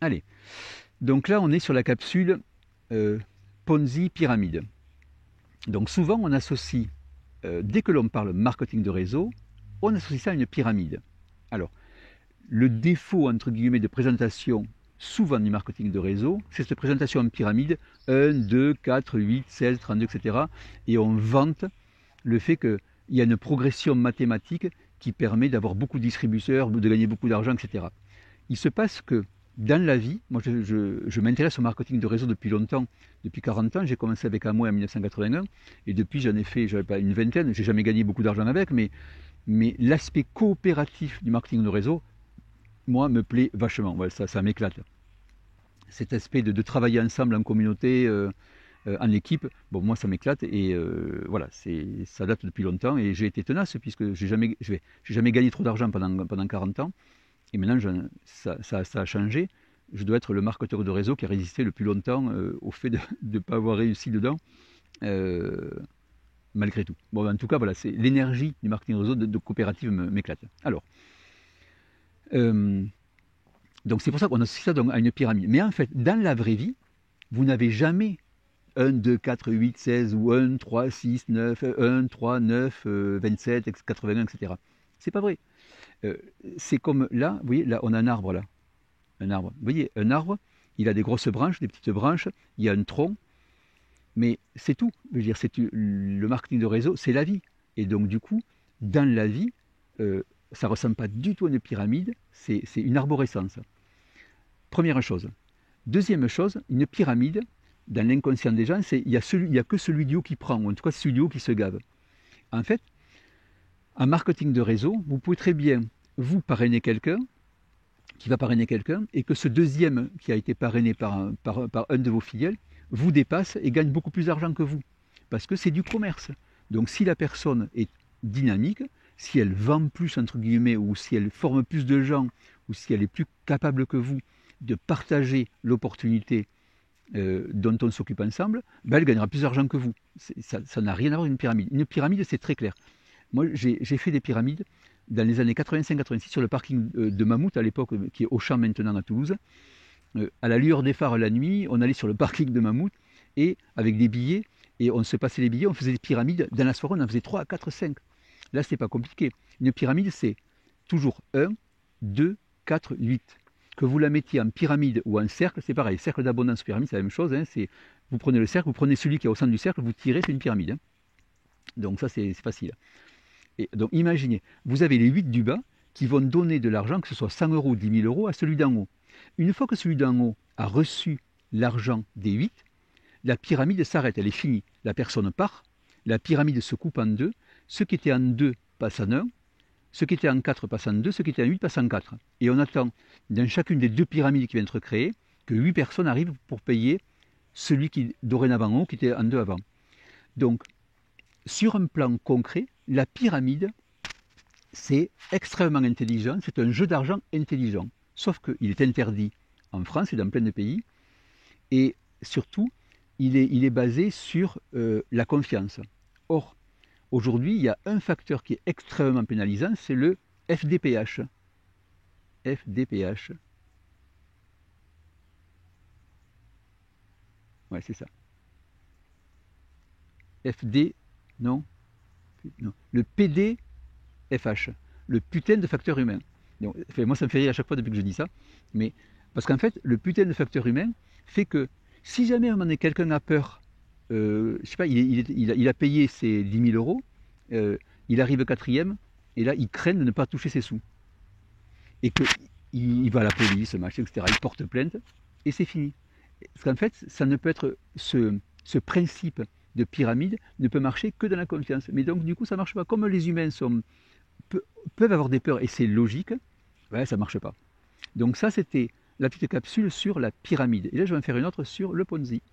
Allez, donc là on est sur la capsule Ponzi pyramide. Donc souvent on associe, dès que l'on parle marketing de réseau, on associe ça à une pyramide. Alors, le défaut, entre guillemets, de présentation souvent du marketing de réseau, c'est cette présentation en pyramide, 1, 2, 4, 8, 16, 32, etc. Et on vante le fait qu'il y a une progression mathématique qui permet d'avoir beaucoup de distributeurs, de gagner beaucoup d'argent, etc. Il se passe que dans la vie, moi je m'intéresse au marketing de réseau depuis longtemps, depuis 40 ans, j'ai commencé avec Amway en 1981, et depuis j'en ai fait, j'avais pas une vingtaine, j'ai jamais gagné beaucoup d'argent avec, mais l'aspect coopératif du marketing de réseau, moi, me plaît vachement, ouais, ça m'éclate. Cet aspect de travailler ensemble en communauté, en équipe, bon, moi ça m'éclate, et voilà, ça date depuis longtemps, et j'ai été tenace, puisque j'ai jamais gagné trop d'argent pendant 40 ans. Et maintenant, ça a changé. Je dois être le marketeur de réseau qui a résisté le plus longtemps au fait de ne pas avoir réussi dedans, euh, malgré tout. Bon, en tout cas, voilà, c'est l'énergie du marketing réseau de coopérative m'éclate. Alors, euh, donc c'est pour ça qu'on associe ça donc à une pyramide. Mais en fait, dans la vraie vie, vous n'avez jamais 1, 2, 4, 8, 16 ou 1, 3, 6, 9, 1, 3, 9, 27, 81, etc. C'est pas vrai. Euh, c'est comme là, vous voyez, là, on a un arbre là. Un arbre. Vous voyez, un arbre, il a des grosses branches, des petites branches, il y a un tronc, mais c'est tout. Je veux dire, le marketing de réseau, c'est la vie. Et donc, du coup, dans la vie, ça ne ressemble pas du tout à une pyramide, c'est une arborescence. Première chose. Deuxième chose, une pyramide, dans l'inconscient des gens, il n'y a que celui du haut qui prend, ou en tout cas celui du haut qui se gave. En fait, en marketing de réseau, vous pouvez très bien vous parrainer quelqu'un, qui va parrainer quelqu'un, et que ce deuxième qui a été parrainé par un de vos fidèles vous dépasse et gagne beaucoup plus d'argent que vous. Parce que c'est du commerce. Donc si la personne est dynamique, si elle vend plus, entre guillemets, ou si elle forme plus de gens, ou si elle est plus capable que vous de partager l'opportunité dont on s'occupe ensemble, ben elle gagnera plus d'argent que vous. Ça n'a rien à voir avec une pyramide. Une pyramide, c'est très clair. Moi, j'ai fait des pyramides dans les années 85-86 sur le parking de Mammouth, à l'époque, qui est Auchan maintenant à Toulouse. À la lueur des phares la nuit, on allait sur le parking de Mammouth et avec des billets, et on se passait les billets, on faisait des pyramides. Dans la soirée, on en faisait 3, 4, 5. Là, c'est pas compliqué. Une pyramide, c'est toujours 1, 2, 4, 8. Que vous la mettiez en pyramide ou en cercle, c'est pareil. Cercle d'abondance, pyramide, c'est la même chose. Hein, vous prenez le cercle, vous prenez celui qui est au centre du cercle, vous tirez, c'est une pyramide. Hein. Donc ça, c'est facile. Et donc imaginez, vous avez les 8 du bas qui vont donner de l'argent, que ce soit 100 euros ou 10 000 euros, à celui d'en haut. Une fois que celui d'en haut a reçu l'argent des 8, la pyramide s'arrête, elle est finie. La personne part, la pyramide se coupe en deux, ceux qui étaient en 2 passent en 1, ceux qui étaient en 4 passent en 2, ceux qui étaient en 8 passent en 4. Et on attend, dans chacune des 2 pyramides qui viennent être créées, que 8 personnes arrivent pour payer celui qui, dorénavant haut, qui était en 2 avant. Donc, sur un plan concret, la pyramide, c'est extrêmement intelligent, c'est un jeu d'argent intelligent. Sauf qu'il est interdit en France et dans plein de pays, et surtout, il est basé sur la confiance. Or, aujourd'hui, il y a un facteur qui est extrêmement pénalisant, c'est le FDPH. FDPH. Ouais, c'est ça. FD, non, non. Le PDFH, le putain de facteur humain. Donc, enfin, moi, ça me fait rire à chaque fois depuis que je dis ça, mais parce qu'en fait, le putain de facteur humain fait que si jamais à un moment donné quelqu'un a peur, je sais pas, il a payé ses 10 000 euros, il arrive quatrième, et là, il craint de ne pas toucher ses sous. Et qu'il va à la police, machin, etc. Il porte plainte, et c'est fini. Parce qu'en fait, ça ne peut être ce principe de pyramide ne peut marcher que dans la confiance. Mais donc, du coup, ça ne marche pas. Comme les humains peuvent avoir des peurs, et c'est logique, ouais, ça ne marche pas. Donc ça, c'était la petite capsule sur la pyramide. Et là, je vais en faire une autre sur le Ponzi.